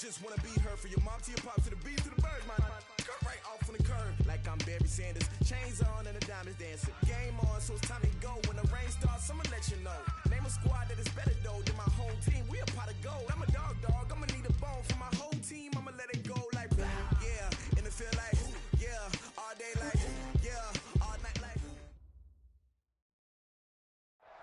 just wanna be her for your mom to your pops to the beat to the bird, man. Cut right off on the curve, like I'm Barry Sanders. Chains on and the diamonds dancing. Game on, so it's time to go. When the rain starts, I'ma let you know. Name a squad that is better though than my whole team. We a pot of gold. I'm a dog. I'ma need a bone for my whole team. I'ma let it go like yeah, in the field like yeah, all day like yeah, all night like.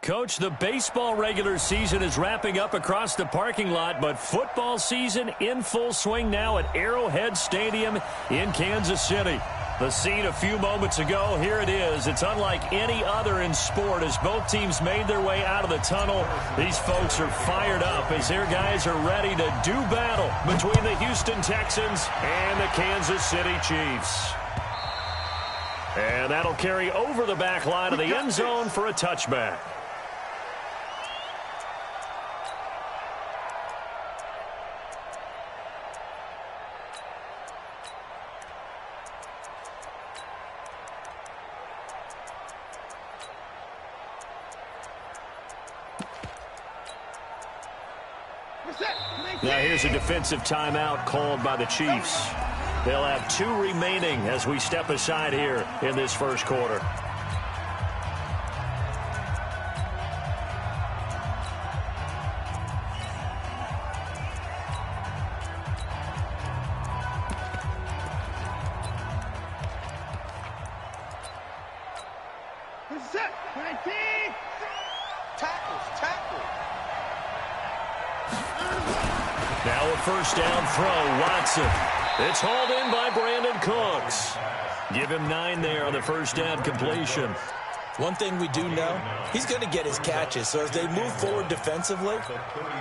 Coach, the baseball regular season is wrapping up across the parking lot, but football season in full swing now at Arrowhead Stadium in Kansas City. The scene a few moments ago, here it is. It's unlike any other in sport as both teams made their way out of the tunnel. These folks are fired up as their guys are ready to do battle between the Houston Texans and the Kansas City Chiefs. And that'll carry over the back line of the end zone for a touchback. Now here's a defensive timeout called by the Chiefs. They'll have 2 remaining as we step aside here in this first quarter. Now a first down throw, Watson. It's hauled in by Brandon Cooks. Give him 9 there on the first down completion. One thing we do know, he's going to get his catches. So as they move forward defensively,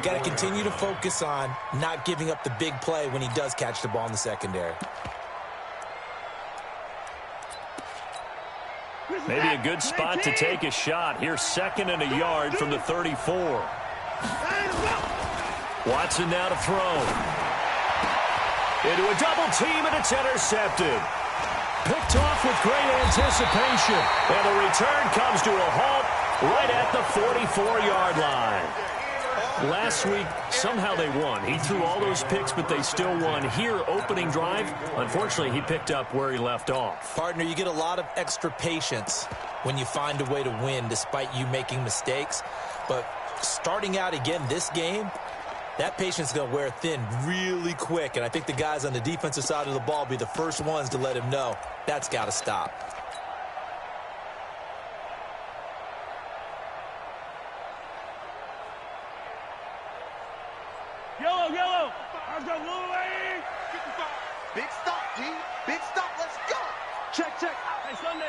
got to continue to focus on not giving up the big play when he does catch the ball in the secondary. Maybe a good spot to take a shot. Here's 2nd and a yard from the 34. Watson now to throw. Into a double team, and it's intercepted. Picked off with great anticipation. And the return comes to a halt right at the 44-yard line. Last week, somehow they won. He threw all those picks, but they still won. Here, opening drive, unfortunately, he picked up where he left off. Partner, you get a lot of extra patience when you find a way to win despite you making mistakes. But starting out again this game, that patience is going to wear thin really quick, and I think the guys on the defensive side of the ball will be the first ones to let him know that's got to stop. Yellow. Big stop, G. Big stop. Let's go. Check. Hey, Sunday.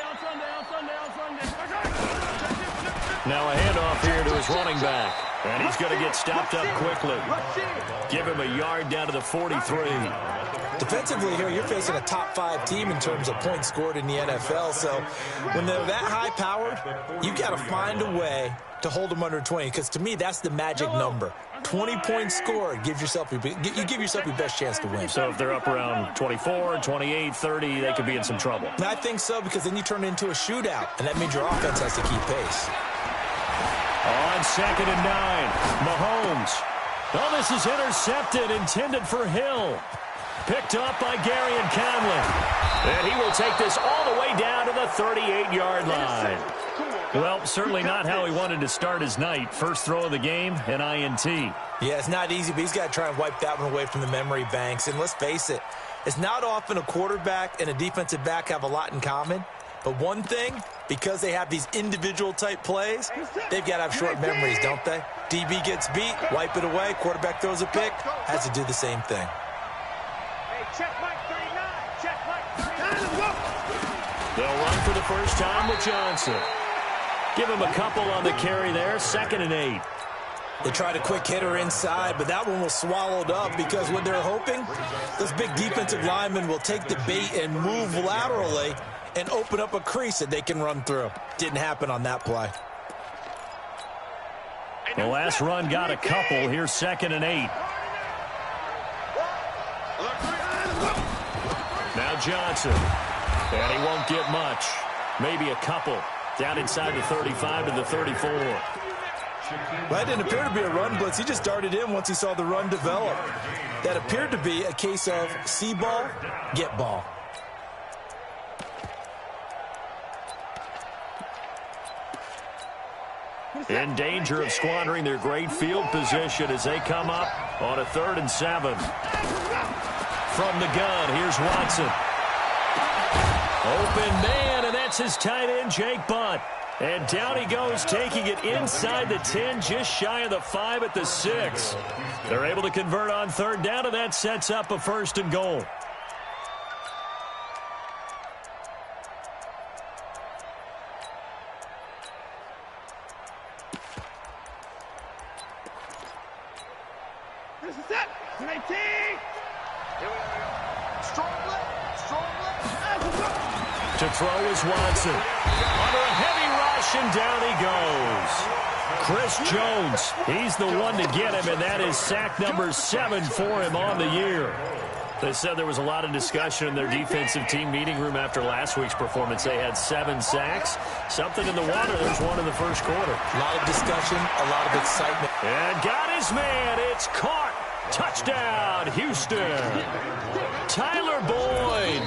Now a handoff here to his running back. And he's going to get stopped up quickly. Give him a yard down to the 43. Defensively here, you're facing a top 5 team in terms of points scored in the NFL. So when they're that high-powered, you've got to find a way to hold them under 20. Because to me, that's the magic number. 20 points scored. You give yourself your best chance to win. So if they're up around 24, 28, 30, they could be in some trouble. And I think so, because then you turn it into a shootout, and that means your offense has to keep pace. On 2nd and 9, Mahomes. Oh, this is intercepted, intended for Hill. Picked up by Gary and Conley. And he will take this all the way down to the 38-yard line. Well, certainly not how he wanted to start his night. First throw of the game, an INT. Yeah, it's not easy, but he's got to try and wipe that one away from the memory banks. And let's face it, it's not often a quarterback and a defensive back have a lot in common. But one thing, because they have these individual type plays, they've got to have short memories, don't they? DB gets beat, wipe it away, quarterback throws a pick, has to do the same thing. Hey, check Mike 39. Check Mike 39. They'll run for the first time with Johnson. Give him a couple on the carry there, 2nd and 8. They tried a quick hitter inside, but that one was swallowed up because what they're hoping, those big defensive linemen will take the bait and move laterally and open up a crease that they can run through. Didn't happen on that play. The last run got a couple. Here's 2nd and 8. Now Johnson. And he won't get much. Maybe a couple. Down inside the 35 to the 34. Well, that didn't appear to be a run blitz. He just darted in once he saw the run develop. That appeared to be a case of see ball, get ball. In danger of squandering their great field position as they come up on a 3rd and 7. From the gun, here's Watson. Open man, and that's his tight end, Jake Butt. And down he goes, taking it inside the 10, just shy of the 5 at the 6. They're able to convert on 3rd down, and that sets up a 1st and goal. This is it. 19. Here we go. Strong left. To throw is Watson. Under a heavy rush, and down he goes. Chris Jones, he's the one to get him, and that is sack number 7 for him on the year. They said there was a lot of discussion in their defensive team meeting room after last week's performance. They had 7 sacks. Something in the water. There's one in the first quarter. A lot of discussion, a lot of excitement. And got his man. It's caught. Touchdown, Houston. Tyler Boyd,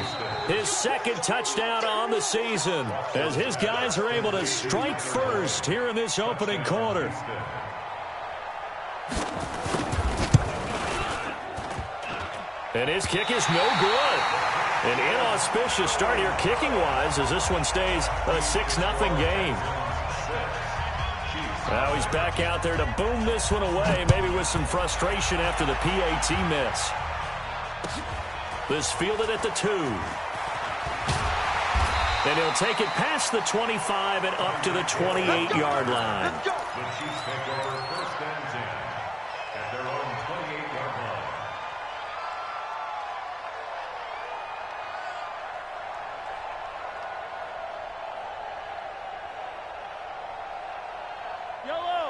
his 2nd touchdown on the season, as his guys are able to strike first here in this opening quarter. And his kick is no good. An inauspicious start here kicking-wise as this one stays a 6-0 game. Now he's back out there to boom this one away, maybe with some frustration after the PAT miss. This fielded at the 2. And he'll take it past the 25 and up to the 28-yard line. Let's go. The Chiefs take over 1st and 10 at their own 28-yard line.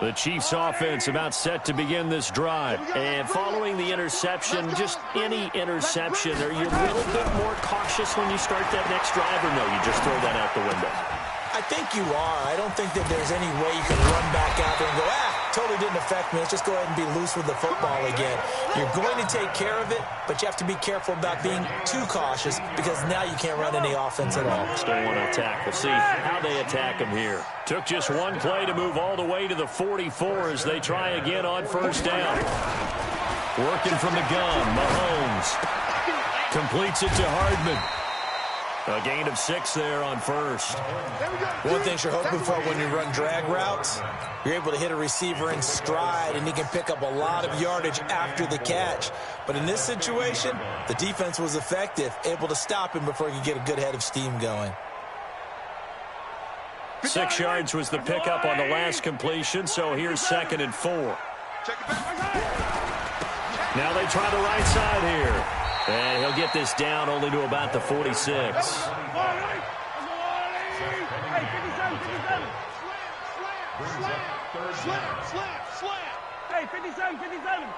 The Chiefs offense about set to begin this drive. And following the interception, just any interception, are you a little bit more cautious when you start that next drive, or no, you just throw that out the window? I think you are. I don't think that there's any way you can run back out there and go, totally didn't affect me. Let's just go ahead and be loose with the football again. You're going to take care of it, but you have to be careful about being too cautious because now you can't run any offense at all. Still want to attack. We'll see how they attack him here. Took just one play to move all the way to the 44 as they try again on 1st down. Working from the gun, Mahomes completes it to Hardman. A gain of 6 there on 1st. One thing you're hoping for when you run drag routes, you're able to hit a receiver in stride, and he can pick up a lot of yardage after the catch. But in this situation, the defense was effective, able to stop him before he could get a good head of steam going. 6 yards was the pickup on the last completion, so here's 2nd and 4. Now they try the right side here. And he'll get this down only to about the 46. Hey, 57. Hey, 57.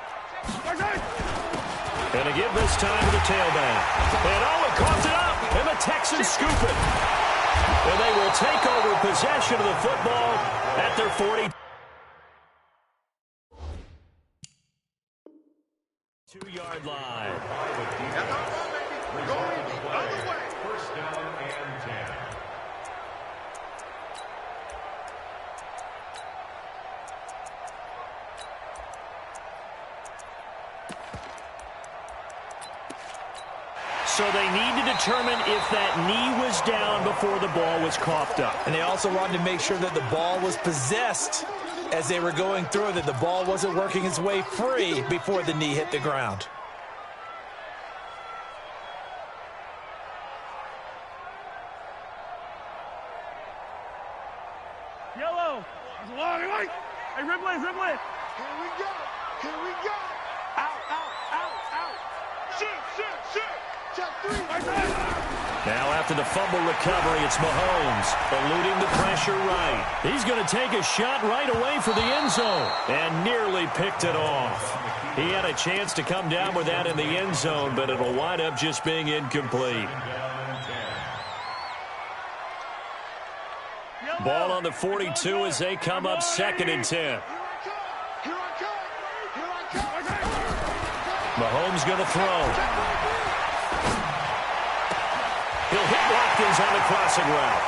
And a give this time to the tailback. And Owen coughs it up, and the Texans scoop it. And they will take over possession of the football at their 40. 2-yard line. Going the other way. 1st down and 10. So they need to determine if that knee was down before the ball was coughed up. And they also wanted to make sure that the ball was possessed as they were going through, that the ball wasn't working its way free before the knee hit the ground. Yellow. It's a long way. Hey, Ripley. Here we go. Out. Shoot. Check 3. Now after the fumble recovery, it's Mahomes eluding the pressure right. He's going to take a shot right away for the end zone and nearly picked it off. He had a chance to come down with that in the end zone, but it'll wind up just being incomplete. Ball on the 42 as they come up 2nd and 10. Mahomes going to throw. He'll hit Watkins on the crossing route.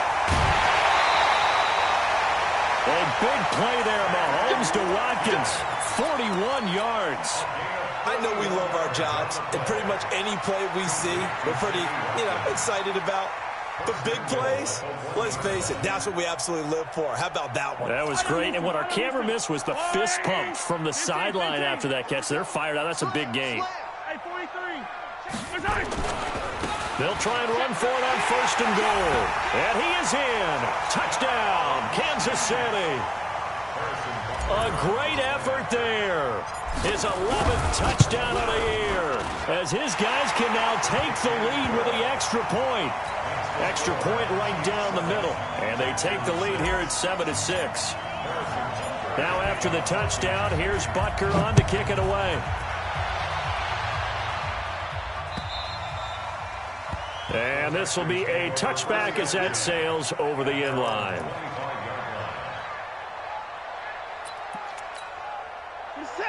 A big play there, Mahomes to Watkins. 41 yards. I know we love our jobs, and pretty much any play we see, we're pretty, excited about. But big plays, let's face it, that's what we absolutely live for. How about that one? That was great, and what our camera missed was the fist pump from the sideline after that catch. They're fired out. That's a big game. They'll try and run for it on 1st and goal. And he is in. Touchdown, Kansas City. A great effort there. His 11th touchdown of the year, as his guys can now take the lead with the extra point. Extra point right down the middle, and they take the lead here at 7-6. Now after the touchdown, here's Butker on to kick it away. And this will be a touchback as that sails over the end line.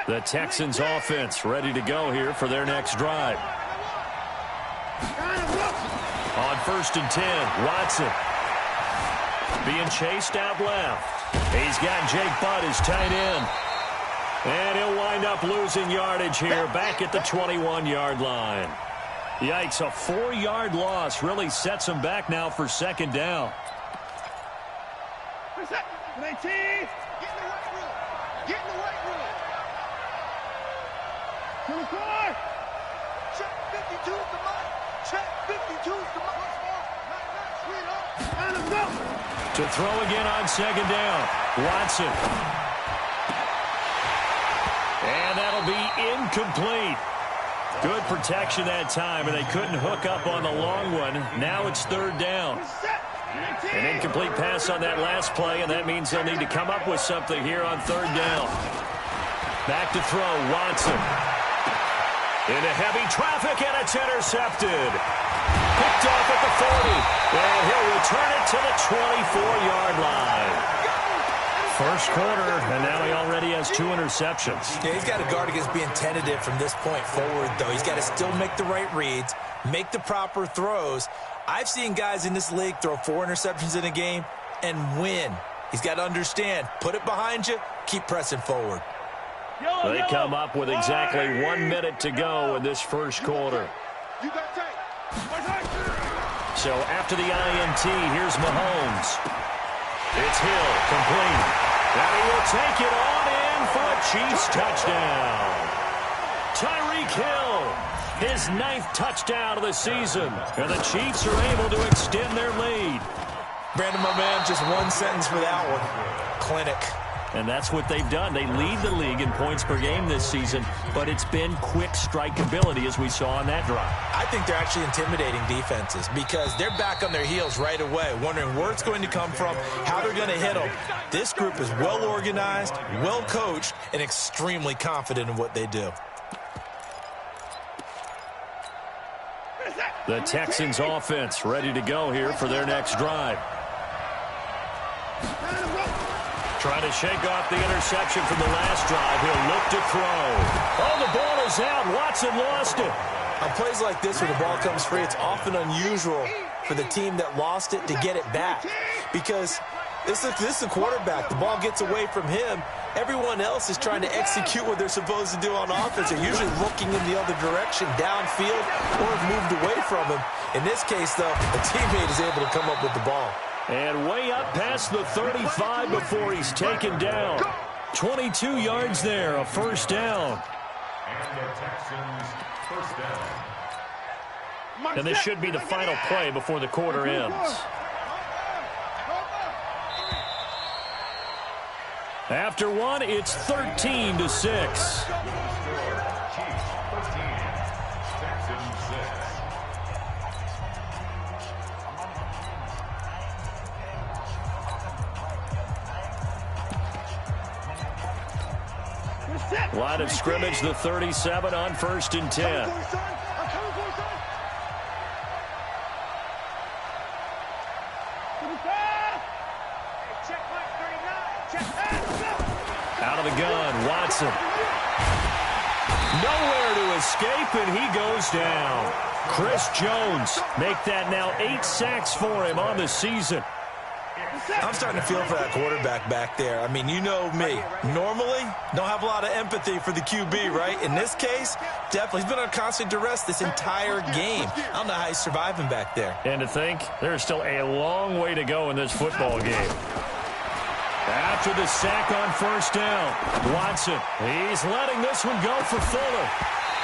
The Texans offense ready to go here for their next drive. On 1st and 10, Watson being chased out left. He's got Jake Butt as tight end. And he'll wind up losing yardage here back at the 21-yard line. Yikes, a 4-yard loss really sets him back now for 2nd down. Check 52 is the money. Check 52 is the money. To throw again on 2nd down. Watson. And that'll be incomplete. Good protection that time, and they couldn't hook up on the long one. Now it's 3rd down. An incomplete pass on that last play, and that means they'll need to come up with something here on 3rd down. Back to throw, Watson. Into heavy traffic, and it's intercepted. Picked off at the 40. And he'll return it to the 24-yard line. First quarter, and now he already has 2 interceptions. Yeah, he's got to guard against being tentative from this point forward, though. He's got to still make the right reads, make the proper throws. I've seen guys in this league throw 4 interceptions in a game and win. He's got to understand, put it behind you, keep pressing forward. They come up with exactly 1 minute to go in this first quarter. So after the INT, here's Mahomes. It's Hill, complete. And he will take it on in for a Chiefs touchdown. Tyreek Hill, his 9th touchdown of the season. And the Chiefs are able to extend their lead. Brandon, my man, just 1 sentence for that one. Clinic. And that's what they've done. They lead the league in points per game this season, but it's been quick strike ability as we saw on that drive. I think they're actually intimidating defenses because they're back on their heels right away, wondering where it's going to come from, how they're going to hit them. This group is well organized, well coached, and extremely confident in what they do. The Texans offense ready to go here for their next drive. Trying to shake off the interception from the last drive. He'll look to throw. Oh, the ball is out. Watson lost it. On plays like this where the ball comes free, it's often unusual for the team that lost it to get it back. Because this is the quarterback. The ball gets away from him. Everyone else is trying to execute what they're supposed to do on offense. They're usually looking in the other direction, downfield, or have moved away from him. In this case, though, a teammate is able to come up with the ball. And way up past the 35 before he's taken down. 22 yards there, a first down. And the Texans first down. And this should be the final play before the quarter ends. After one, it's 13-6. Chiefs 13, Texans 6. Line of scrimmage, the 37 on 1st and 10. Out of the gun, Watson. Nowhere to escape, and he goes down. Chris Jones make that now 8 sacks for him on the season. I'm starting to feel for that quarterback back there. I mean, you know me. Normally, don't have a lot of empathy for the QB, right? In this case, definitely. He's been on constant duress this entire game. I don't know how he's surviving back there. And to think, there's still a long way to go in this football game. After the sack on first down, Watson, he's letting this one go for Fuller.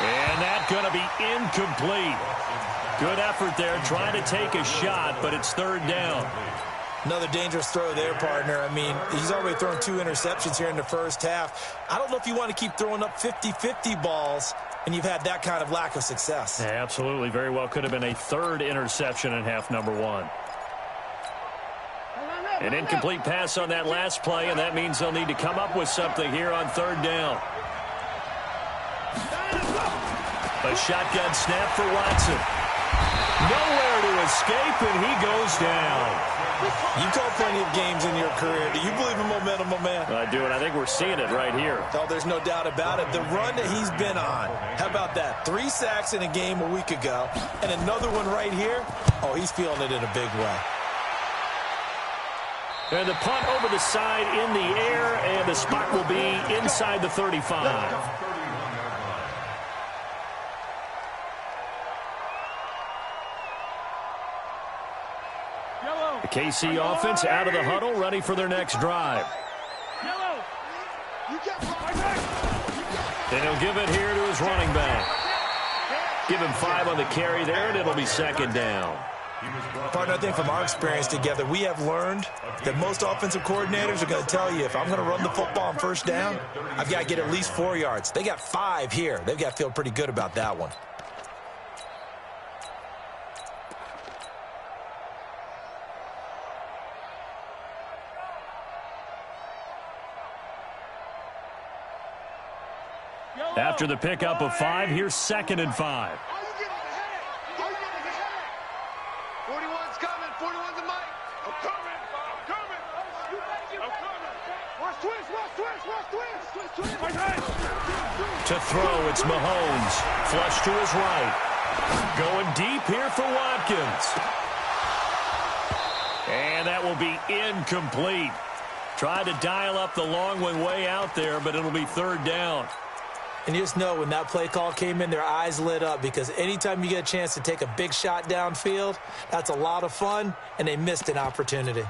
And that's going to be incomplete. Good effort there, trying to take a shot, but it's third down. Another dangerous throw there, partner. I mean, he's already thrown 2 interceptions here in the first half. I don't know if you want to keep throwing up 50-50 balls and you've had that kind of lack of success. Yeah, absolutely. Very well could have been a third interception in half number 1. An incomplete pass on that last play, and that means they'll need to come up with something here on third down. A shotgun snap for Watson. Nowhere to escape, and he goes down. You called plenty of games in your career. Do you believe in momentum, my man? I do, and I think we're seeing it right here. Oh, there's no doubt about it. The run that he's been on. How about that? 3 sacks in a game a week ago, and another one right here. Oh, he's feeling it in a big way. And the punt over the side in the air, and the spot will be inside the 35. The KC offense out of the huddle, ready for their next drive. And he'll give it here to his running back. Give him 5 on the carry there, and it'll be second down. Partner, I think from our experience together, we have learned that most offensive coordinators are going to tell you, if I'm going to run the football on first down, I've got to get at least 4 yards. They got 5 here. They've got to feel pretty good about that one. After the pickup of 5, here's 2nd and 5. 41's coming. 41's a mic. I'm coming. Watch twist. To throw, it's Mahomes. Flush to his right. Going deep here for Watkins. And that will be incomplete. Tried to dial up the long one way out there, but it'll be third down. And you just know when that play call came in, their eyes lit up, because anytime you get a chance to take a big shot downfield, that's a lot of fun, and they missed an opportunity.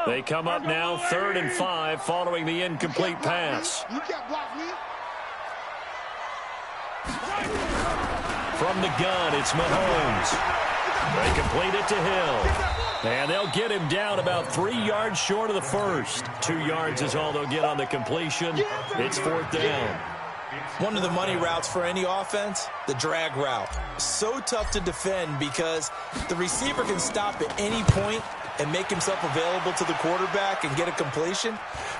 They come up now 3rd and 5 following the incomplete pass. You can't block me. From the gun, it's Mahomes. They complete it to Hill. And they'll get him down about 3 yards short of the first. 2 yards is all they'll get on the completion. It's 4th down. One of the money routes for any offense, the drag route. So tough to defend because the receiver can stop at any point and make himself available to the quarterback and get a completion.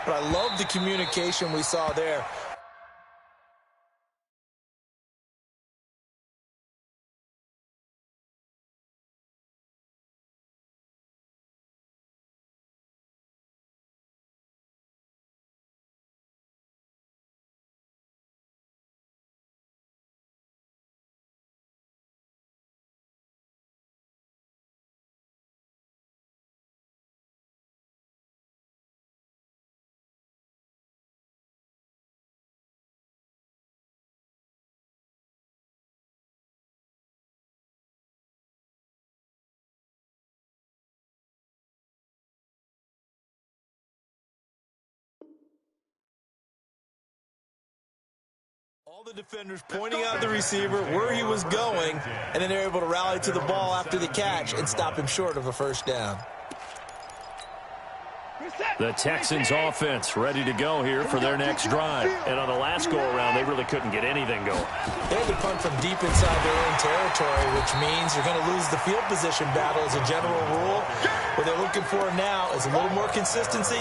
But I love the communication we saw there. All the defenders pointing out the receiver where he was going, and then they're able to rally to the ball after the catch and stop him short of a first down. The Texans offense ready to go here for their next drive. And on the last go-around, they really couldn't get anything going. They had to punt from deep inside their own territory, which means you're going to lose the field position battle as a general rule. What they're looking for now is a little more consistency,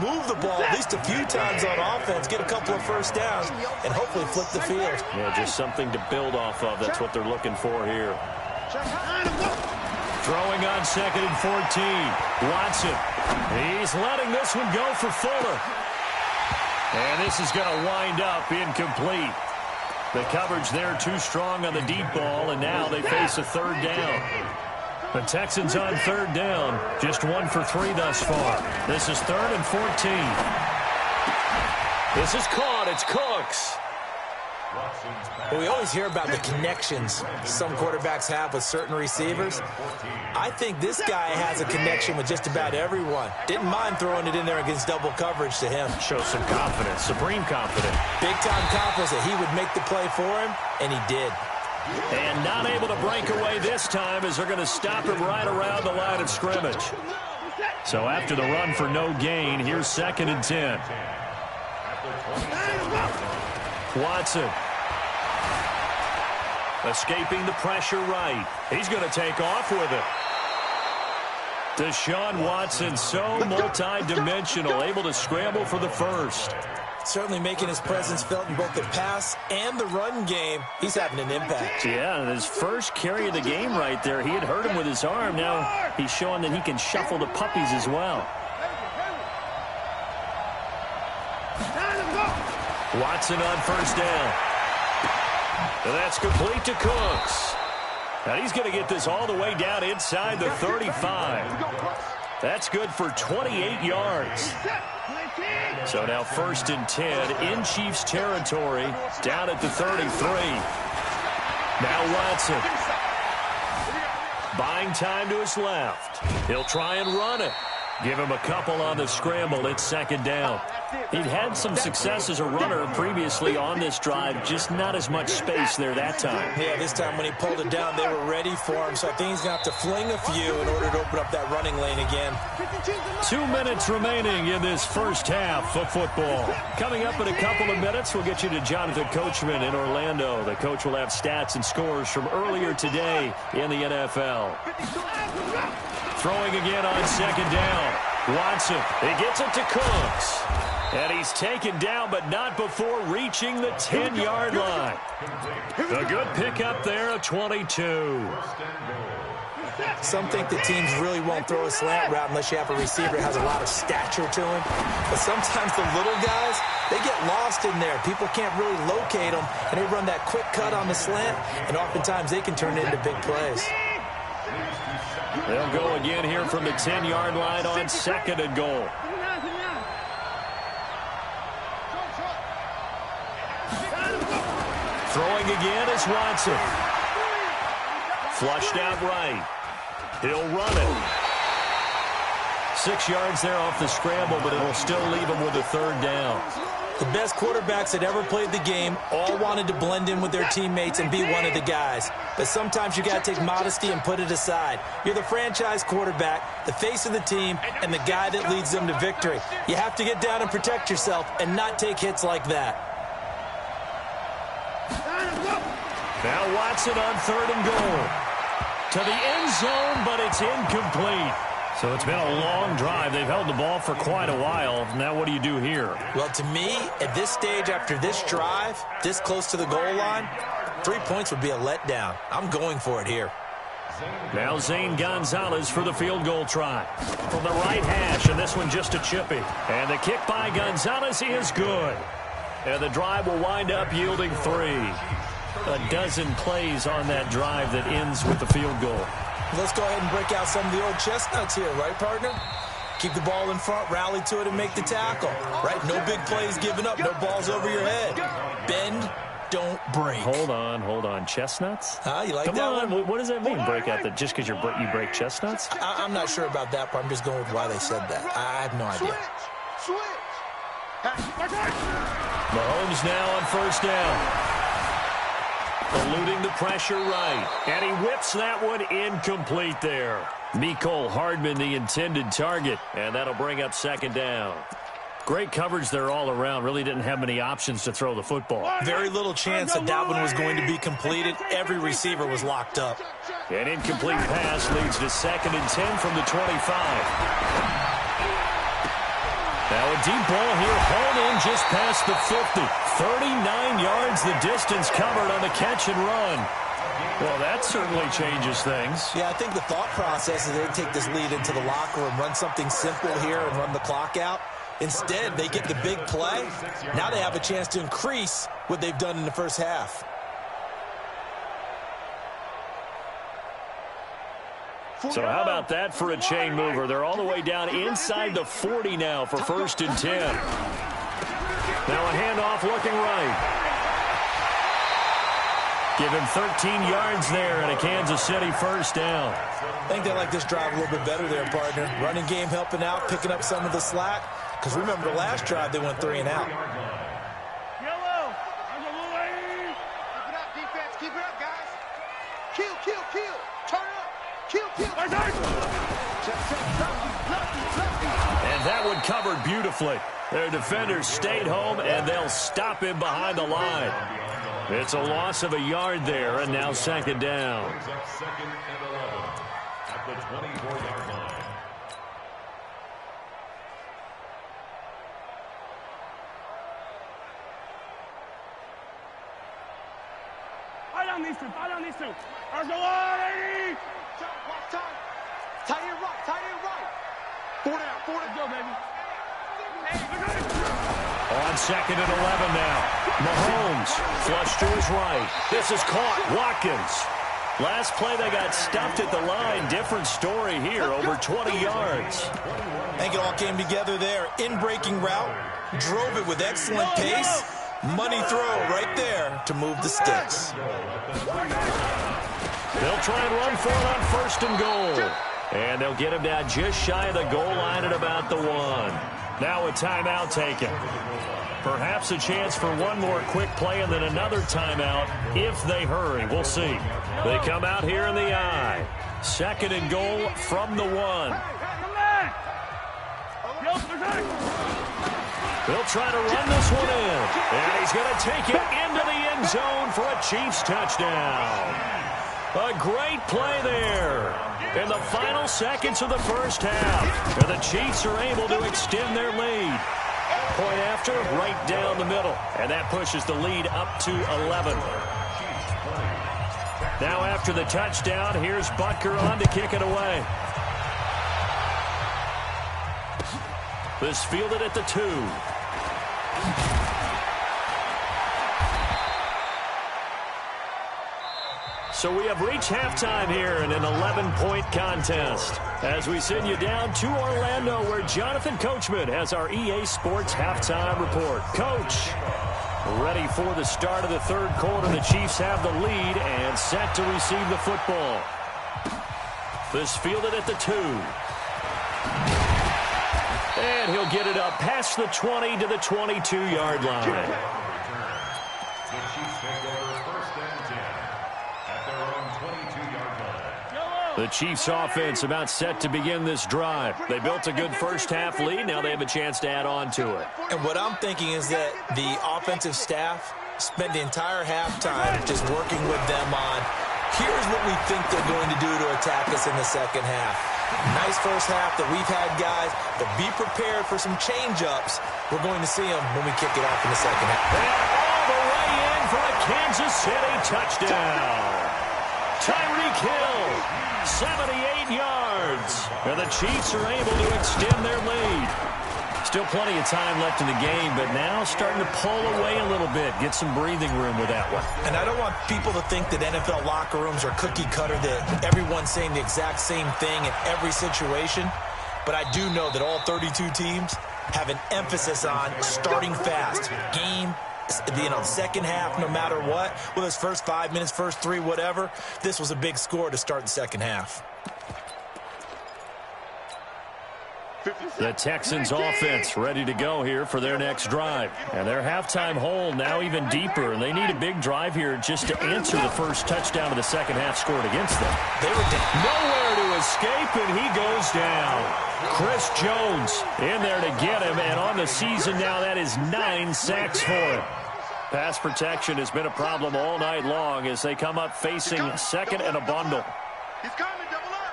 move the ball at least a few times on offense, get a couple of first downs, and hopefully flip the field. Yeah, just something to build off of. That's what they're looking for here. Throwing on 2nd and 14. Watson. He's letting this one go for Fuller. And this is going to wind up incomplete. The coverage there too strong on the deep ball, and now they face a third down. The Texans on third down, just 1 for 3 thus far. This is 3rd and 14. This is caught. It's Cooks. Well, we always hear about the connections some quarterbacks have with certain receivers. I think this guy has a connection with just about everyone. Didn't mind throwing it in there against double coverage to him. Shows some confidence, supreme confidence. Big-time confidence that he would make the play for him, and he did. And not able to break away this time as they're going to stop him right around the line of scrimmage. So after the run for no gain, here's 2nd and 10. Watson. Escaping the pressure right. He's going to take off with it. Deshaun Watson, so multi-dimensional, able to scramble for the first. Certainly making his presence felt in both the pass and the run game. He's having an impact. Yeah, and his first carry of the game right there, he had hurt him with his arm. Now he's showing that he can shuffle the puppies as well. Watson on first down. And that's complete to Cooks. And he's going to get this all the way down inside the 35. That's good for 28 yards. So now 1st and 10 in Chiefs territory, down at the 33. Now Watson. Buying time to his left. He'll try and run it. Give him a couple on the scramble. It's 2nd down. He'd had some success as a runner previously on this drive, just not as much space there that time. Yeah, this time when he pulled it down, they were ready for him. So I think he's going to have to fling a few in order to open up that running lane again. 2 minutes remaining in this first half of football. Coming up in a couple of minutes, we'll get you to Jonathan Coachman in Orlando. The coach will have stats and scores from earlier today in the NFL. Throwing again on 2nd down. Watson, he gets it to Cooks. And he's taken down, but not before reaching the 10-yard line. A good pickup there, a 22. Some think the teams really won't throw a slant route unless you have a receiver that has a lot of stature to him. But sometimes the little guys, they get lost in there. People can't really locate them, and they run that quick cut on the slant, and oftentimes they can turn it into big plays. They'll go again here from the 10-yard line on 2nd and goal. Throwing again is Watson. Flushed out right. He'll run it. 6 yards there off the scramble, but it'll still leave him with a 3rd down. The best quarterbacks that ever played the game all wanted to blend in with their teammates and be one of the guys. But sometimes you got to take modesty and put it aside. You're the franchise quarterback, the face of the team, and the guy that leads them to victory. You have to get down and protect yourself and not take hits like that. Now Watson on 3rd and goal. To the end zone, but it's incomplete. So it's been a long drive. They've held the ball for quite a while. Now what do you do here? Well, to me, at this stage after this drive, this close to the goal line, 3 points would be a letdown. I'm going for it here. Now Zane Gonzalez for the field goal try. From the right hash, and this one just a chippy. And the kick by Gonzalez is good. And the drive will wind up yielding 3. A dozen plays on that drive that ends with the field goal. Let's go ahead and break out some of the old chestnuts here, right, partner? Keep the ball in front, rally to it, and make the tackle, right? No big plays given up, no balls over your head. Bend, don't break. Hold on. Chestnuts? You like Come that on. one? What does that mean, break out? That just because you break chestnuts? I'm not sure about that, but I'm just going with why they said that. I have no idea. Mahomes now on 1st down. Eluding the pressure right. And he whips that one incomplete there. Mecole Hardman, the intended target. And that'll bring up 2nd down. Great coverage there all around. Really didn't have many options to throw the football. Very little chance that one was going to be completed. Every receiver was locked up. An incomplete pass leads to 2nd and 10 from the 25. Now a deep ball here, hauled in just past the 50. 39 yards the distance covered on the catch and run. Well, that certainly changes things. Yeah, I think the thought process is they take this lead into the locker room, run something simple here and run the clock out. Instead, they get the big play. Now they have a chance to increase what they've done in the first half. So how about that for a chain mover? They're all the way down inside the 40 now for 1st and 10. Now a handoff looking right. Give him 13 yards there and a Kansas City first down. I think they like this drive a little bit better there, partner. Running game helping out, picking up some of the slack. Because remember, the last drive, they went 3 and out. Yellow. Keep it up, defense. Keep it up, guys. Kill, kill, kill. Turn up. Kill, kill. And that one covered beautifully. Their defenders stayed home, and they'll stop him behind the line. It's a loss of a yard there, and now 2nd down. Second and 11 at the 24-yard line. Fight on these two. Fight on these two. Artisan! Watch time. Tight end right. Tight end right. 4 down. 4 to go, baby. On 2nd and 11 now. Mahomes flush to his right. This is caught. Watkins. Last play they got stuffed at the line. Different story here. Over 20 yards. I think it all came together there. In-breaking route. Drove it with excellent pace. Money throw right there to move the sticks. They'll try and run for it on 1st and goal. And they'll get him down just shy of the goal line at about the 1. Now a timeout taken. Perhaps a chance for one more quick play and then another timeout if they hurry. We'll see. They come out here in the I. 2nd and goal from the 1. They'll try to run this one in. And he's going to take it into the end zone for a Chiefs touchdown. A great play there in the final seconds of the first half. And the Chiefs are able to extend their lead. Point after, right down the middle. And that pushes the lead up to 11. Now after the touchdown, here's Butker on to kick it away. This fielded at the 2. So we have reached halftime here in an 11-point contest as we send you down to Orlando where Jonathan Coachman has our EA Sports halftime report. Coach, ready for the start of the 3rd quarter. The Chiefs have the lead and set to receive the football. This fielded at the 2. And he'll get it up past the 20 to the 22-yard line. The Chiefs take over 1st and 10 at their own 22-yard line. The Chiefs offense about set to begin this drive. They built a good first half lead. Now they have a chance to add on to it. And what I'm thinking is that the offensive staff spent the entire halftime just working with them on, here's what we think they're going to do to attack us in the second half. Nice first half that we've had, guys, but be prepared for some change-ups. We're going to see them when we kick it off in the second half. And all the way in for a Kansas City touchdown. Tyreek Hill, 78 yards. And the Chiefs are able to extend their lead. Still plenty of time left in the game, but now starting to pull away a little bit. Get some breathing room with that one. And I don't want people to think that NFL locker rooms are cookie cutter, that everyone's saying the exact same thing in every situation. But I do know that all 32 teams have an emphasis on starting fast. Game, second half, no matter what. Whether it's first 5 minutes, first 3, whatever. This was a big score to start the second half. The Texans offense ready to go here for their next drive. And their halftime hole now even deeper. And they need a big drive here just to answer the first touchdown of the second half scored against them. They were nowhere to escape, and he goes down. Chris Jones in there to get him. And on the season now, that is 9 sacks for him. Pass protection has been a problem all night long as they come up facing 2nd and a bundle. He's coming, double up.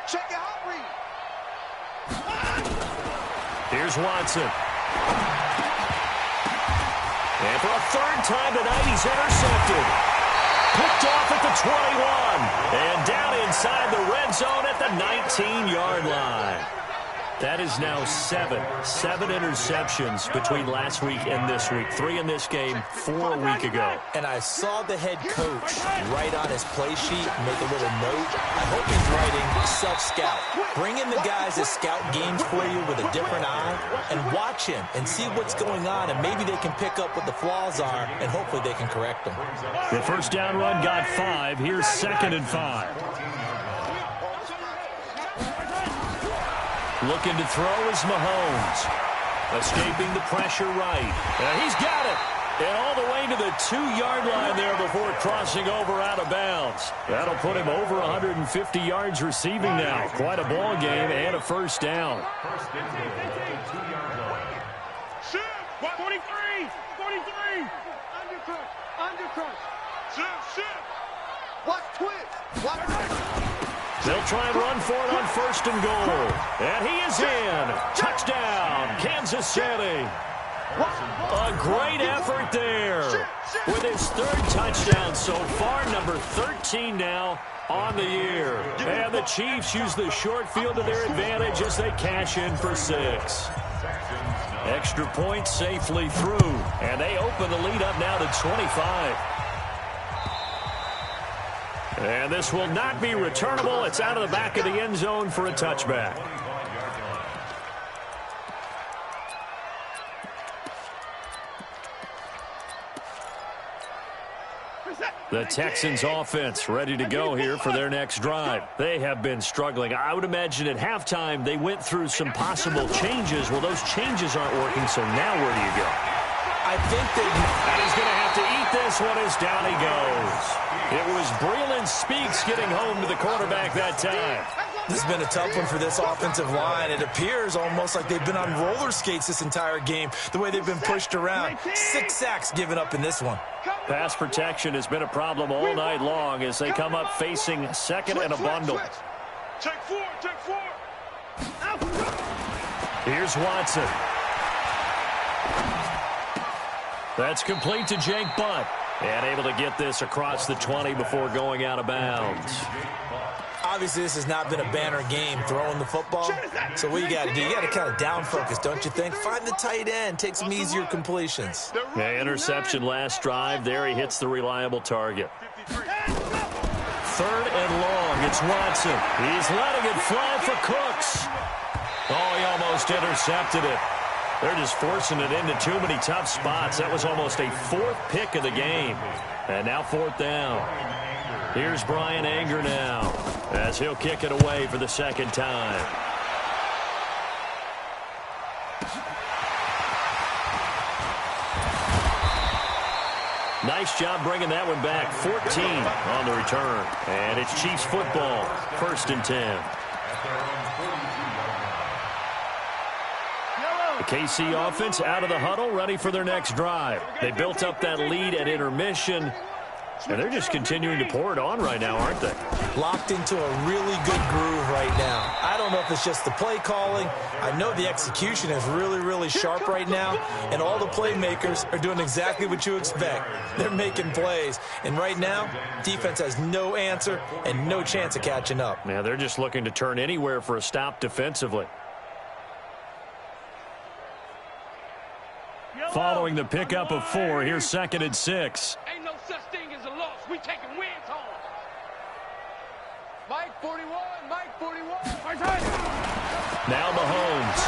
Check your hot read. Here's Watson. And for a 3rd time tonight, he's intercepted. Picked off at the 21. And down inside the red zone at the 19-yard line. That is now seven interceptions between last week and this week. 3 in this game, 4 a week ago. And I saw the head coach write on his play sheet, make a little note. I hope he's writing self-scout. Bring in the guys that scout games for you with a different eye and watch him and see what's going on, and maybe they can pick up what the flaws are, and hopefully they can correct them. The first down run got 5. Here's 2nd and 5. Looking to throw is Mahomes. Escaping the pressure right. He's got it. And all the way to the 2-yard line there before crossing over out of bounds. That'll put him over 150 yards receiving now. Quite a ball game and a first down. 43. Undercut. Shift. Watch twist. They'll try and run for it on 1st and goal. And he is in. Touchdown, Kansas City. A great effort there. With his 3rd touchdown so far, number 13 now on the year. And the Chiefs use the short field to their advantage as they cash in for 6. Extra point safely through. And they open the lead up now to 25. And this will not be returnable. It's out of the back of the end zone for a touchback. The Texans offense ready to go here for their next drive. They have been struggling. I would imagine at halftime they went through some possible changes. Well, those changes aren't working, so now where do you go? I think and he's going to have to eat this one as down he goes. It was Breeland Speaks getting home to the quarterback that time. This has been a tough one for this offensive line. It appears almost like they've been on roller skates this entire game, the way they've been pushed around. 6 sacks given up in this one. Pass protection has been a problem all night long as they come up facing 2nd and a bundle. Check 4. Here's Watson. That's complete to Jake Butt. And able to get this across the 20 before going out of bounds. Obviously, this has not been a banner game throwing the football. So what you got to do, you got to kind of down focus, don't you think? Find the tight end, take some easier completions. Yeah, interception last drive. There he hits the reliable target. 3rd and long. It's Watson. He's letting it fly for Cooks. Oh, he almost intercepted it. They're just forcing it into too many tough spots. That was almost a 4th pick of the game. And now 4th down. Here's Brian Anger now as he'll kick it away for the 2nd time. Nice job bringing that one back. 14 on the return. And it's Chiefs football. 1st and 10. The KC offense out of the huddle, ready for their next drive. They built up that lead at intermission, and they're just continuing to pour it on right now, aren't they? Locked into a really good groove right now. I don't know if it's just the play calling. I know the execution is really, really sharp right now, and all the playmakers are doing exactly what you expect. They're making plays, and right now, defense has no answer and no chance of catching up. Yeah, they're just looking to turn anywhere for a stop defensively. Following the pickup of 4, here's 2nd and 6. Ain't no such thing as a loss. We taking wins home. Mike 41. Now Mahomes.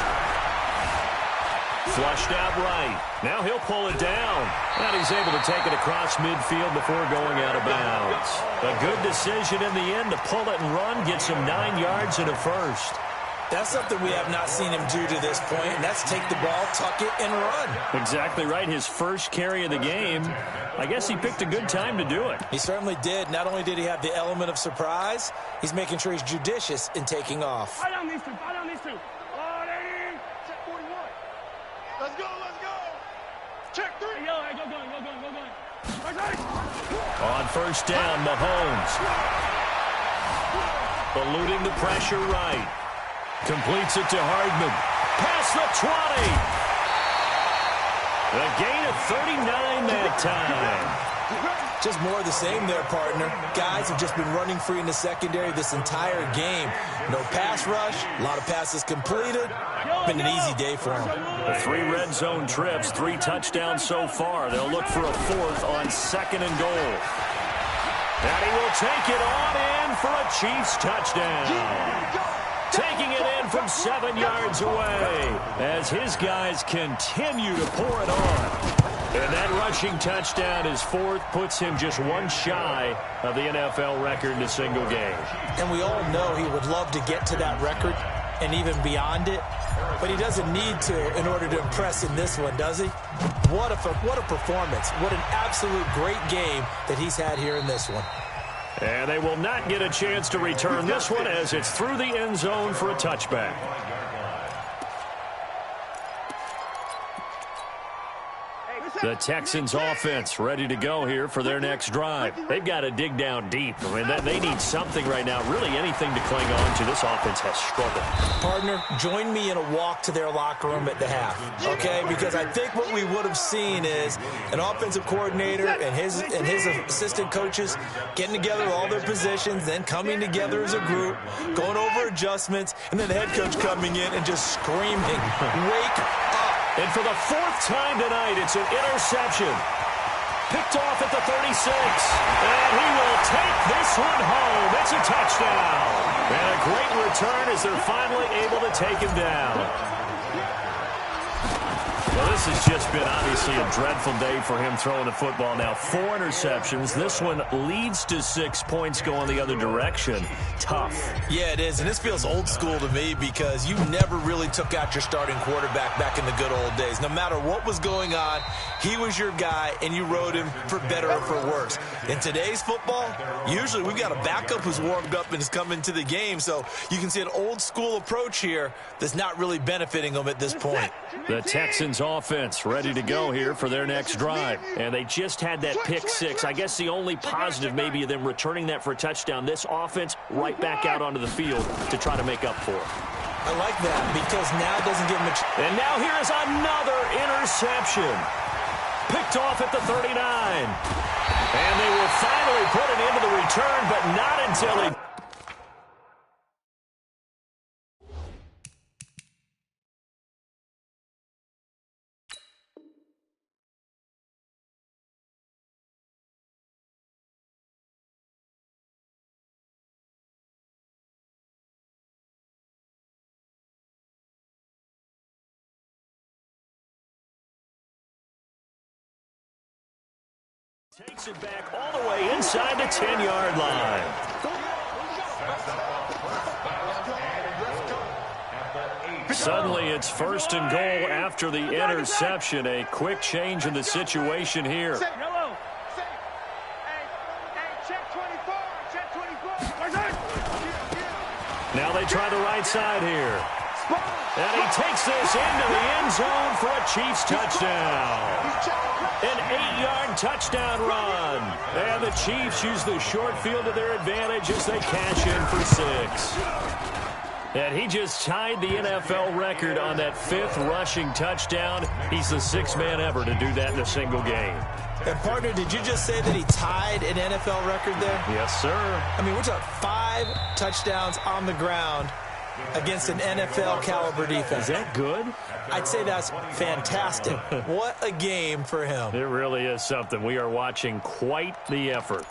Flushed out right. Now he'll pull it down. And he's able to take it across midfield before going out of bounds. A good decision in the end to pull it and run, gets him 9 yards and a first. That's something we have not seen him do to this point, and that's take the ball, tuck it, and run. Exactly right. His first carry of the game. I guess he picked a good time to do it. He certainly did. Not only did he have the element of surprise, he's making sure he's judicious in taking off. Fight on these two. Check 41. Let's go. Check 3. Go. On 1st down, Mahomes. Eluding the pressure right. Completes it to Hardman. Past the 20. A gain of 39 that time. Just more of the same there, partner. Guys have just been running free in the secondary this entire game. No pass rush, a lot of passes completed. Been an easy day for them. The 3 red zone trips, 3 touchdowns so far. They'll look for a 4th on 2nd and goal. And he will take it on in for a Chiefs touchdown. Taking it in from 7 yards away as his guys continue to pour it on. And that rushing touchdown is 4th, puts him just 1 shy of the NFL record in a single game. And we all know he would love to get to that record and even beyond it, but he doesn't need to in order to impress in this one, does he? What a performance. What an absolute great game that he's had here in this one. And they will not get a chance to return this one as it's through the end zone for a touchback. The Texans offense ready to go here for their next drive. They've got to dig down deep. I mean, they need something right now, really anything to cling on to. This offense has struggled. Partner, join me in a walk to their locker room at the half, okay? Because I think what we would have seen is an offensive coordinator and his assistant coaches getting together all their positions, then coming together as a group, going over adjustments, and then the head coach coming in and just screaming, "Wake up!" And for the 4th time tonight, it's an interception. Picked off at the 36. And he will take this one home. It's a touchdown. And a great return as they're finally able to take him down. Well, this has just been obviously a dreadful day for him throwing the football. Now 4 interceptions. This one leads to 6 points going the other direction. Tough. Yeah, it is, and this feels old school to me because you never really took out your starting quarterback back in the good old days. No matter what was going on, he was your guy, and you rode him for better or for worse. In today's football, usually we've got a backup who's warmed up and is coming to the game, so you can see an old school approach here that's not really benefiting them at this point. The Texans offense ready to go here for their next drive. And they just had that pick 6. I guess the only positive maybe of them returning that for a touchdown. This offense right back out onto the field to try to make up for it. I like that because now it doesn't give them a And now here is another interception. Picked off at the 39. And they will finally put it into the return, but not until he... Takes it back all the way inside the 10-yard line. Suddenly it's 1st and goal after the interception. A quick change in the situation here. Now they try the right side here. And he takes this into the end zone for a Chiefs touchdown. An 8-yard touchdown run. And the Chiefs use the short field to their advantage as they cash in for 6. And he just tied the NFL record on that 5th rushing touchdown. He's the 6th man ever to do that in a single game. And, partner, did you just say that he tied an NFL record there? Yes, sir. I mean, we're talking 5 touchdowns on the ground against an NFL-caliber defense. Is that good? I'd say that's fantastic. What a game for him. It really is something. We are watching quite the effort.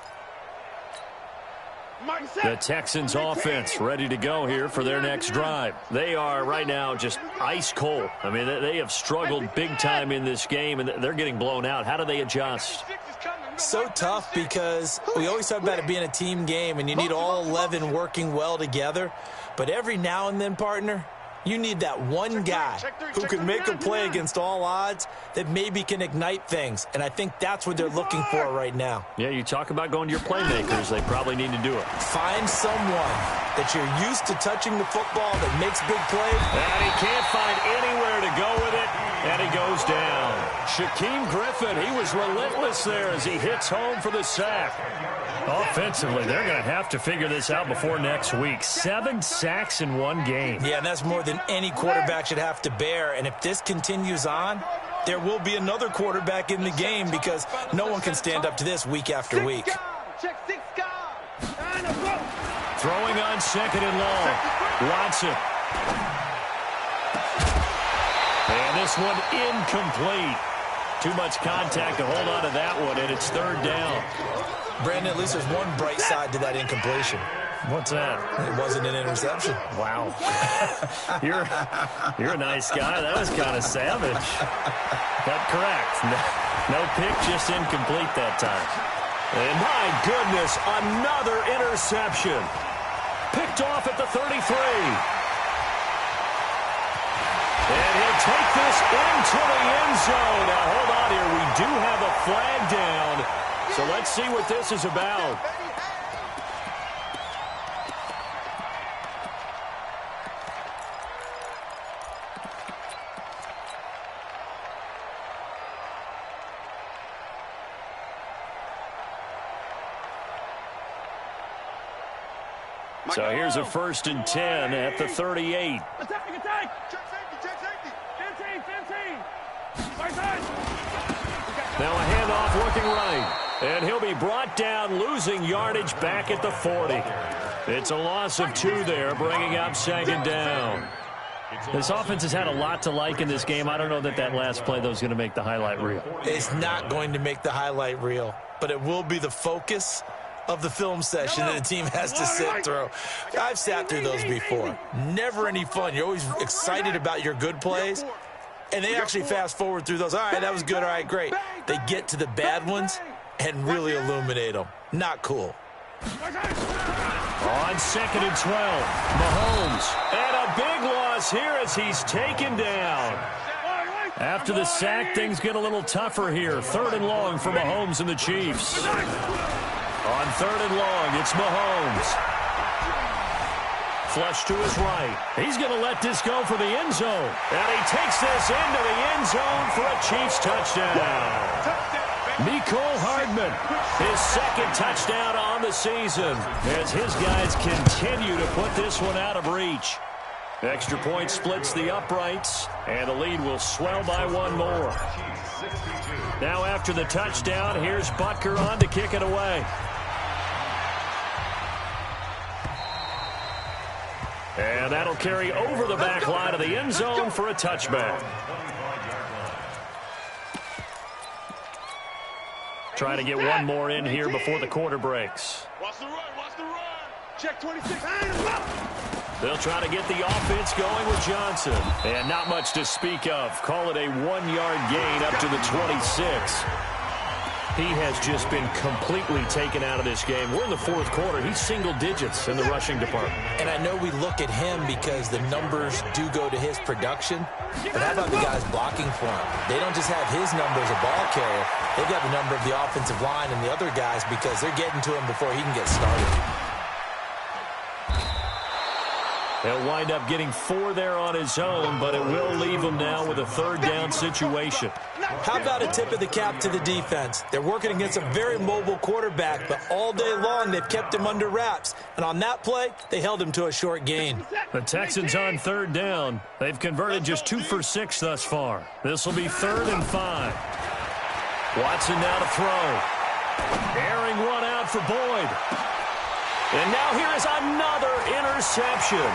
The Texans offense ready to go here for their next drive. They are right now just ice cold. I mean, they have struggled big time in this game, and they're getting blown out. How do they adjust? So tough because we always talk about it being a team game, and you need all 11 working well together. But every now and then, partner, you need that one guy who can make a play against all odds that maybe can ignite things. And I think that's what they're looking for right now. Yeah, you talk about going to your playmakers. They probably need to do it. Find someone that you're used to touching the football that makes big plays. And he can't find anywhere to go with it. And he goes down. Shaquem Griffin, he was relentless there as he hits home for the sack. Offensively, they're going to have to figure this out before next week. 7 sacks in one game. Yeah, and that's more than any quarterback should have to bear. And if this continues on, there will be another quarterback in the game because no one can stand up to this week after week. Throwing on second and long. Watson. And this one incomplete. Too much contact to hold on to that one, and it's third down. Brandon, at least there's one bright side to that incompletion. What's that? It wasn't an interception. Wow. You're a nice guy. That was kind of savage. But correct. No pick, just incomplete that time. And my goodness, another interception. Picked off at the 33. And he'll take this into the end zone. Now, hold on here. We do have a flag down. So let's see what this is about. So here's a 1st and 10 at the 38. Attack! Check safety! 15! Now a handoff looking right. And he'll be brought down, losing yardage back at the 40. It's a loss of 2 there, bringing up 2nd down. This offense has had a lot to like in this game. I don't know that last play, though, is going to make the highlight reel. It's not going to make the highlight reel, but it will be the focus of the film session that the team has to sit through. I've sat through those before. Never any fun. You're always excited about your good plays, and they actually fast forward through those. All right, that was good. All right, great. They get to the bad ones and really illuminate them. Not cool. On 2nd and 12, Mahomes. And a big loss here as he's taken down. After the sack, things get a little tougher here. 3rd and long for Mahomes and the Chiefs. On 3rd and long, it's Mahomes. Flush to his right. He's going to let this go for the end zone. And he takes this into the end zone for a Chiefs touchdown. Mecole Hardman, his 2nd touchdown on the season, as his guys continue to put this one out of reach. Extra point splits the uprights, and the lead will swell by 1 more. Now after the touchdown, here's Butker on to kick it away. And that'll carry over the back line of the end zone for a touchback. Trying to get one more in here before the quarter breaks. Watch the run. Check 26. They'll try to get the offense going with Johnson. And not much to speak of. Call it a 1-yard gain up to the 26. He has just been completely taken out of this game. We're in the 4th quarter. He's single digits in the rushing department. And I know we look at him because the numbers do go to his production. But how about the guys blocking for him? They don't just have his number as a ball carrier. They've got the number of the offensive line and the other guys because they're getting to him before he can get started. He'll wind up getting 4 there on his own, but it will leave him now with a 3rd down situation. How about a tip of the cap to the defense? They're working against a very mobile quarterback, but all day long they've kept him under wraps. And on that play, they held him to a short gain. The Texans on 3rd down. They've converted just 2 for 6 thus far. This will be 3rd and 5. Watson now to throw. Airing one out for Boyd. And now here is another interception.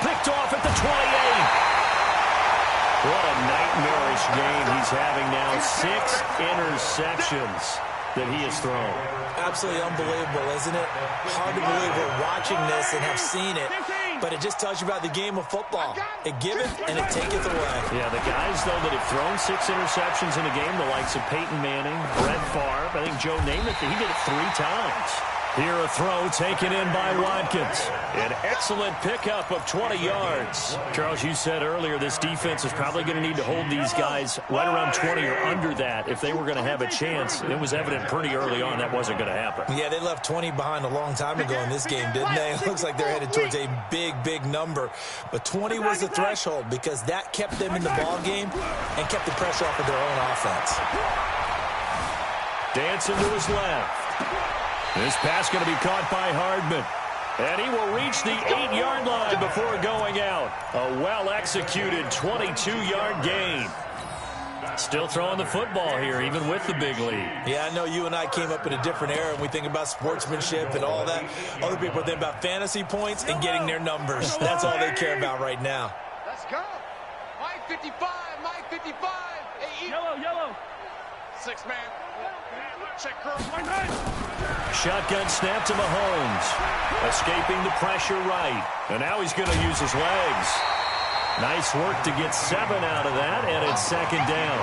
Picked off at the 28. What a nightmarish game he's having now. 6 interceptions that he has thrown. Absolutely unbelievable, isn't it? Hard to believe we're watching this and have seen it, but it just tells you about the game of football. It giveth and it taketh away. Yeah, the guys, though, that have thrown 6 interceptions in a game, the likes of Peyton Manning, Brett Favre, I think Joe Namath, he did it 3 times. Here a throw taken in by Watkins. An excellent pickup of 20 yards. Charles, you said earlier this defense is probably going to need to hold these guys right around 20 or under that if they were going to have a chance. It was evident pretty early on that wasn't going to happen. Yeah, they left 20 behind a long time ago in this game, didn't they? It looks like they're headed towards a big number. But 20 was the threshold because that kept them in the ball game and kept the pressure off of their own offense. Dancing to his left. This pass going to be caught by Hardman. And he will reach the 8-yard line before going out. A well-executed 22-yard gain. Still throwing the football here, even with the big lead. Yeah, I know you and I came up in a different era, and we think about sportsmanship and all that. Other people think about fantasy points and getting their numbers. That's all they care about right now. Let's go. Mike 55, Mike 55. Hey, Yellow. 6 man. Check girl. Shotgun snap to Mahomes. Escaping the pressure right. And now he's going to use his legs. Nice work to get 7 out of that, and it's 2nd down.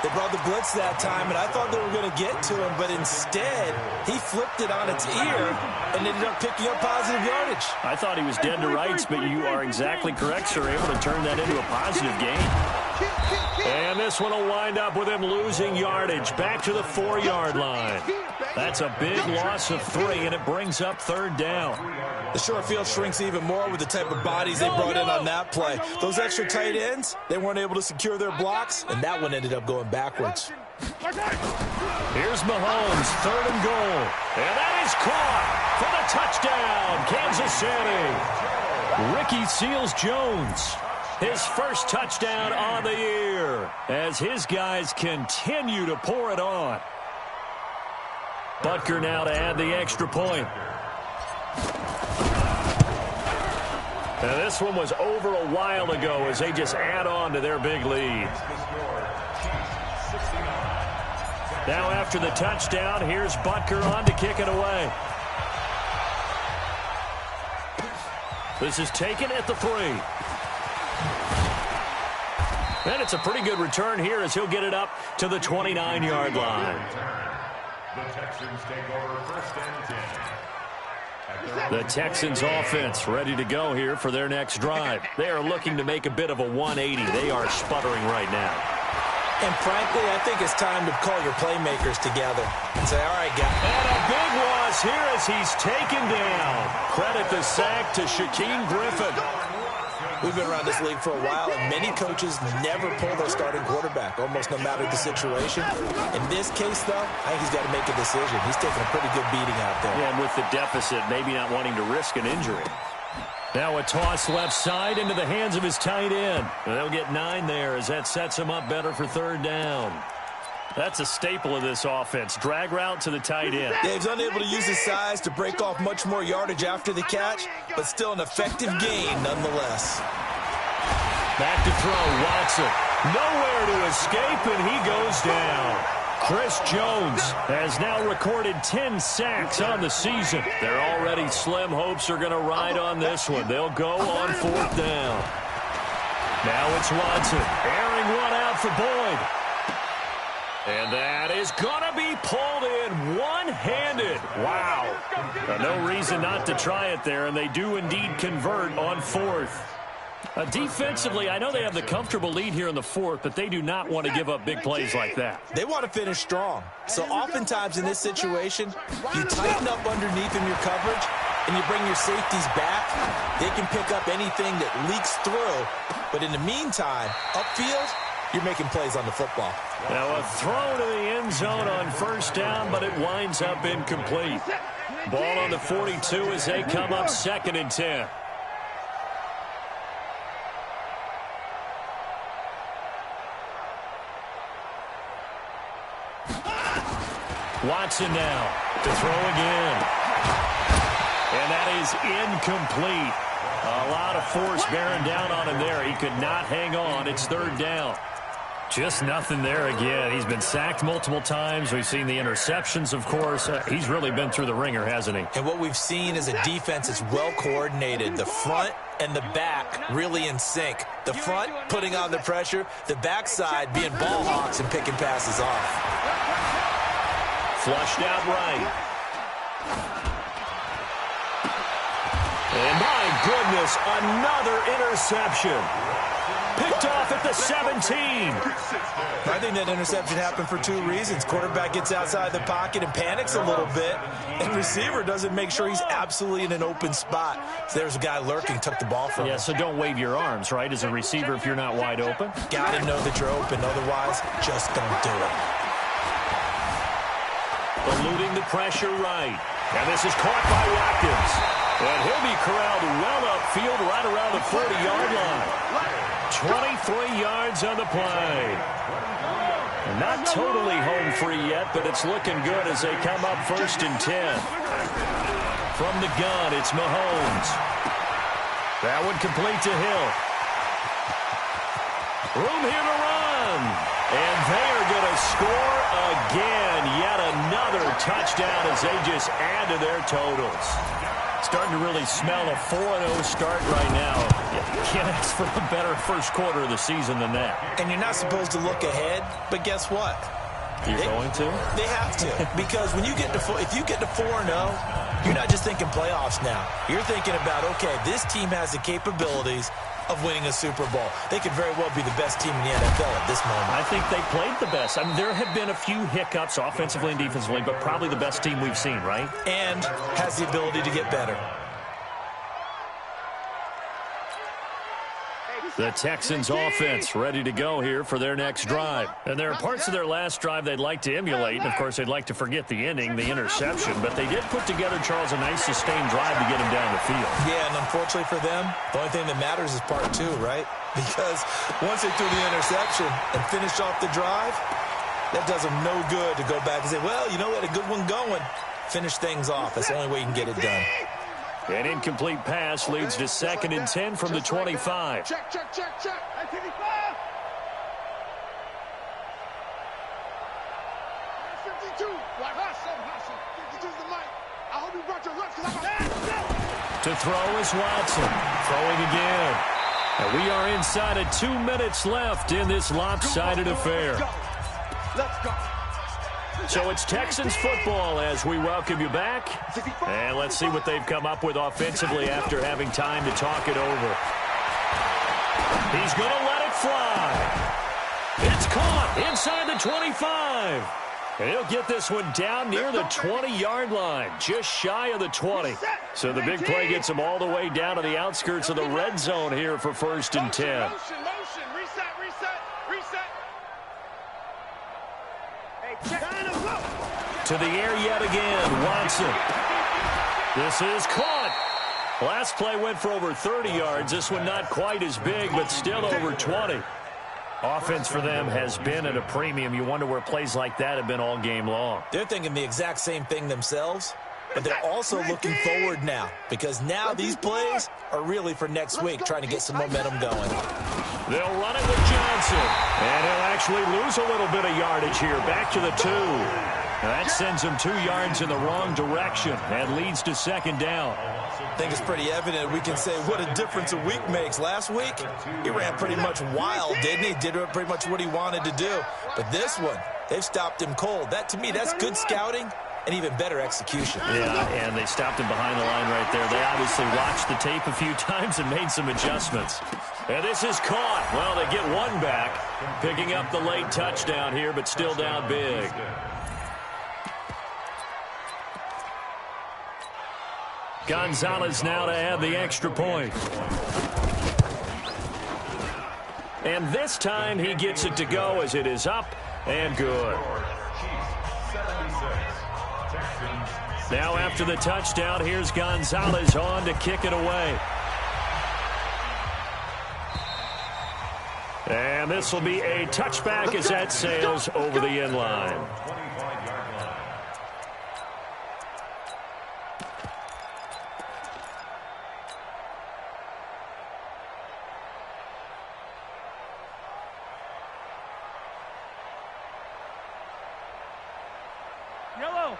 They brought the blitz that time, and I thought they were going to get to him, but instead, he flipped it on its ear and ended up picking up positive yardage. I thought he was dead to rights, but you are exactly correct, sir. Able to turn that into a positive gain. And this one will wind up with him losing yardage back to the 4-yard line. That's a big loss of 3, and it brings up 3rd down. The short field shrinks even more with the type of bodies they brought in on that play. Those extra tight ends, they weren't able to secure their blocks, and that one ended up going backwards. Here's Mahomes, 3rd and goal. And that is caught for the touchdown, Kansas City. Ricky Seals-Jones, his first touchdown on the year, as his guys continue to pour it on. Butker now to add the extra point. Now this one was over a while ago as they just add on to their big lead. Now after the touchdown, here's Butker on to kick it away. This is taken at the 3. And it's a pretty good return here as he'll get it up to the 29-yard line. The Texans take over 1st and 10. The Texans offense ready to go here for their next drive. They are looking to make a bit of a 180. They are sputtering right now. And frankly, I think it's time to call your playmakers together and say, all right, guys. And a big loss here as he's taken down. Credit the sack to Shaquem Griffin. We've been around this league for a while, and many coaches never pull their starting quarterback, almost no matter the situation. In this case, though, I think he's got to make a decision. He's taking a pretty good beating out there. Yeah, and with the deficit, maybe not wanting to risk an injury. Now a toss left side into the hands of his tight end. They'll get 9 there as that sets him up better for 3rd down. That's a staple of this offense. Drag route to the tight end. Yeah, he's unable to use his size to break off much more yardage after the catch, but still an effective gain nonetheless. Back to throw, Watson. Nowhere to escape, and he goes down. Chris Jones has now recorded 10 sacks on the season. Their already slim hopes are going to ride on this one. They'll go on 4th down. Now it's Watson, airing one out for Boyd. And that is going to be pulled in one-handed. Wow. No reason not to try it there, and they do indeed convert on 4th. Defensively, I know they have the comfortable lead here in the 4th, but they do not want to give up big plays like that. They want to finish strong. So oftentimes in this situation, you tighten up underneath in your coverage, and you bring your safeties back. They can pick up anything that leaks through. But in the meantime, upfield, you're making plays on the football. Now a throw to the end zone on 1st down, but it winds up incomplete. Ball on the 42 as they come up 2nd and 10. Watson now to throw again. And that is incomplete. A lot of force bearing down on him there. He could not hang on. It's 3rd down. Just nothing there again. He's been sacked multiple times. We've seen the interceptions, of course. He's really been through the ringer, hasn't he? And what we've seen is a defense that's well coordinated. The front and the back really in sync. The front putting on the pressure. The backside being ball hawks and picking passes off. Flushed out right. And my goodness, another interception. Picked off at the 17. I think that interception happened for 2 reasons. Quarterback gets outside the pocket and panics a little bit, and receiver doesn't make sure he's absolutely in an open spot. So there's a guy lurking, took the ball from him. Yeah, so don't wave your arms, right, as a receiver if you're not wide open. Got to know that you're open. Otherwise, just don't do it. Eluding the pressure right. And this is caught by Watkins. And he'll be corralled well upfield right around the 40-yard line. 23 yards on the play. Not totally home free yet, but it's looking good as they come up 1st and 10. From the gun, it's Mahomes. That one complete to Hill. Room here to run. And they are going to score again. Yet another touchdown as they just add to their totals. Starting to really smell a 4-0 start right now. You can't ask for a better first quarter of the season than that. And you're not supposed to look ahead, but guess what? You're going to? They have to. Because when you get to if you get to 4-0, you're not just thinking playoffs now. You're thinking about, okay, this team has the capabilities of winning a Super Bowl. They could very well be the best team in the NFL at this moment. I think they played the best. I mean, there have been a few hiccups offensively and defensively, but probably the best team we've seen, right? And has the ability to get better. The Texans offense ready to go here for their next drive. And there are parts of their last drive they'd like to emulate. And, of course, they'd like to forget the ending, the interception. But they did put together, Charles, a nice sustained drive to get him down the field. Yeah, and unfortunately for them, the only thing that matters is part 2, right? Because once they threw the interception and finished off the drive, that does them no good to go back and say, well, you know, we had a good one going. Finish things off. That's the only way you can get it done. An incomplete pass leads to 2nd and 10 from the 25. Check. 52. Hustle. 52's the mic. I hope you brought your reps because I'm To throw is Watson. Throwing again. And we are inside of 2 minutes left in this lopsided affair. Let's go. So it's Texans football as we welcome you back. And let's see what they've come up with offensively after having time to talk it over. He's going to let it fly. It's caught inside the 25. And he'll get this one down near the 20-yard line, just shy of the 20. So the big play gets him all the way down to the outskirts of the red zone here for 1st and 10. Motion. Reset. To the air yet again, Watson. This is caught. Last play went for over 30 yards. This one not quite as big, but still over 20. Offense for them has been at a premium. You wonder where plays like that have been all game long. They're thinking the exact same thing themselves, but they're also looking forward now because now these plays are really for next week, trying to get some momentum going. They'll run it with Johnson, and he'll actually lose a little bit of yardage here, back to the 2. And that sends him 2 yards in the wrong direction and leads to 2nd down. I think it's pretty evident. We can say what a difference a week makes. Last week, he ran pretty much wild, didn't he? Did pretty much what he wanted to do. But this one, they've stopped him cold. That, to me, that's good scouting and even better execution. Yeah, and they stopped him behind the line right there. They obviously watched the tape a few times and made some adjustments. And this is caught. Well, they get one back, picking up the late touchdown here, but still down big. Gonzalez now to add the extra point. And this time he gets it to go as it is up and good. Now after the touchdown, here's Gonzalez on to kick it away. And this will be a touchback as that sails over the end line.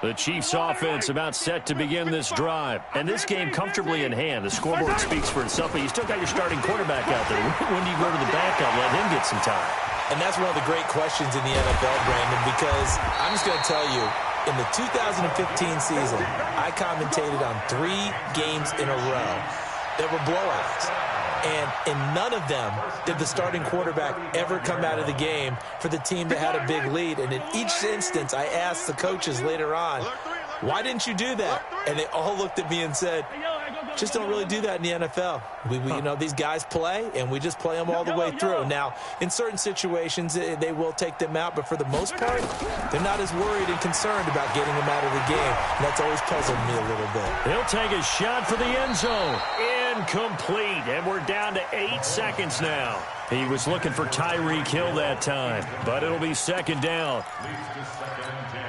The Chiefs offense about set to begin this drive. And this game comfortably in hand. The scoreboard speaks for itself, but you still got your starting quarterback out there. When do you go to the backup, let him get some time? And that's one of the great questions in the NFL, Brandon, because I'm just going to tell you, in the 2015 season, I commentated on 3 games in a row that were blowouts. And in none of them did the starting quarterback ever come out of the game for the team that had a big lead. And in each instance, I asked the coaches later on, why didn't you do that? And they all looked at me and said, just don't really do that in the NFL. We you know, these guys play, and we just play them all the way through. Now, in certain situations, they will take them out, but for the most part, they're not as worried and concerned about getting them out of the game. And that's always puzzled me a little bit. He'll take a shot for the end zone. incomplete, and we're down to 8 seconds now. He was looking for Tyreek Hill that time, but it'll be second down. Leads to second and 10.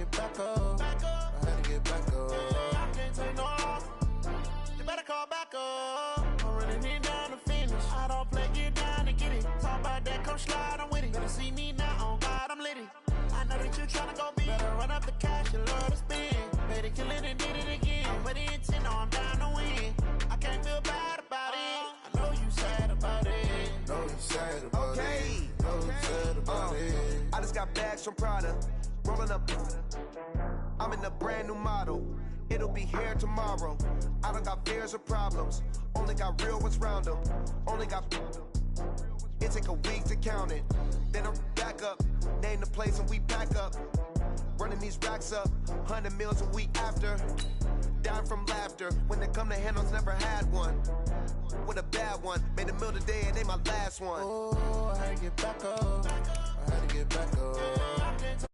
Back up. I had to get back up. I can't take no off. You better call back up. I'm running it down to finish. I don't play, get down to get it. Talk about that, come slide, I'm with it. Better see me now, on God, I'm litty. I know that you tryna go big. Better run up the cash, you love to spend. Better kill it and did it again. I'm with the intent, no, I'm down to win. I can't feel bad about it. I know you sad about it. Know you sad about it. Know you sad about it. I just got bags from Prada. Rolling up, I'm in a brand new model. It'll be here tomorrow. I don't got fears or problems. Only got real ones round them. Only got. It take a week to count it. Then I'm back up. Name the place and we pack up. Running these racks up. 100 meals a week after. Down from laughter. When they come to handles, never had one. With a bad one. Made a meal today and ain't my last one. Oh, I had to get back up. I had to get back up.